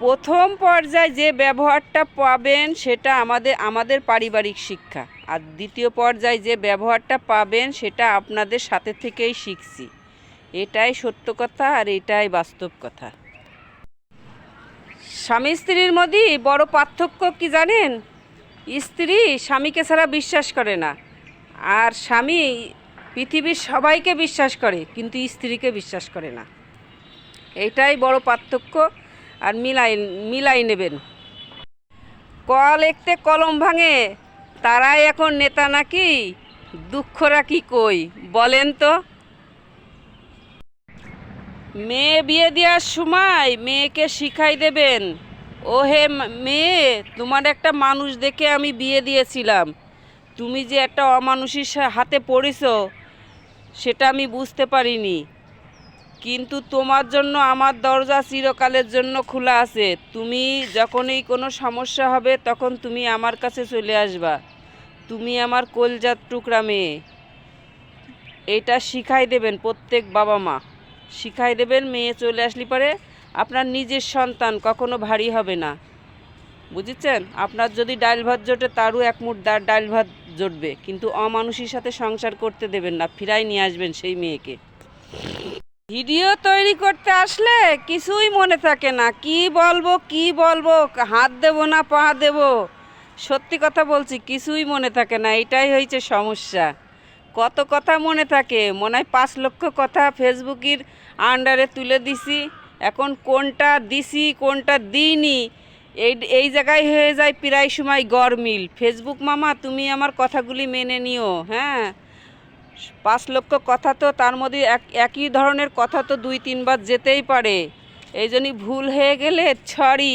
প্রথম পর্যায়ে যে ব্যবহারটা পাবেন সেটা আমাদের পারিবারিক শিক্ষা, আর দ্বিতীয় পর্যায়ে যে ব্যবহারটা পাবেন সেটা আপনাদের সাথে থেকেই শিখছি। এটাই সত্য কথা আর এটাই বাস্তব কথা। স্বামী স্ত্রীর মধ্যে বড় পার্থক্য কি জানেন? স্ত্রী স্বামীকে ছাড়া বিশ্বাস করে না, আর স্বামী পৃথিবীর সবাইকে বিশ্বাস করে কিন্তু স্ত্রীকে বিশ্বাস করে না। এটাই বড় পার্থক্য, আর মিলাই নেবেন। ক লিখতে কলম ভাঙে, তারাই এখন নেতা নাকি? দুঃখরা কি কই বলেন তো? মেয়ে বিয়ে দেওয়ার সময় মেয়েকে শিখাই দেবেন, ও হে মেয়ে, তোমার একটা মানুষ দেখে আমি বিয়ে দিয়েছিলাম, তুমি যে একটা অমানুষীর হাতে পড়েছো সেটা আমি বুঝতে পারিনি, কিন্তু তোমার জন্য আমার দরজা চিরকালের জন্য খোলা আছে। তুমি যখনই কোনো সমস্যা হবে তখন তুমি আমার কাছে চলে আসবা, তুমি আমার কলজার টুকরা মেয়ে। এটা শিখাই দেবেন, প্রত্যেক বাবা মা শিখাই দেবেন। মেয়ে চলে আসলে পরে আপনার নিজের সন্তান কখনো ভারী হবে না, বুঝেছেন? আপনার যদি ডাল ভাত জোটে তারও এক মুঠ ডাল ভাত জুটবে, কিন্তু অমানুষীর সাথে সংসার করতে দেবেন না, ফিরাই নিয়ে আসবেন সেই মেয়েকে। ভিডিও তৈরি করতে আসলে কিছুই মনে থাকে না, কি বলবো, হাত দেব না পা দেব। সত্যি কথা বলছি, কিছুই মনে থাকে না, এটাই হয়েছে সমস্যা। কত কথা মনে থাকে, মনে হয় 5 লক্ষ কথা ফেসবুকের আন্ডারে তুলে দিছি। এখন কোনটা দিছি কোনটা দিইনি এই জায়গায় হয়ে যায় প্রায় সময় গরমিল। ফেসবুক মামা, তুমি আমার কথাগুলি মেনে নিও, হ্যাঁ? 5 লক্ষ কথা তো তার মধ্যে একই ধরনের কথা তো 2-3 বার যেতেই পারে, এই জন্যই ভুল হয়ে গেলে ছড়ি।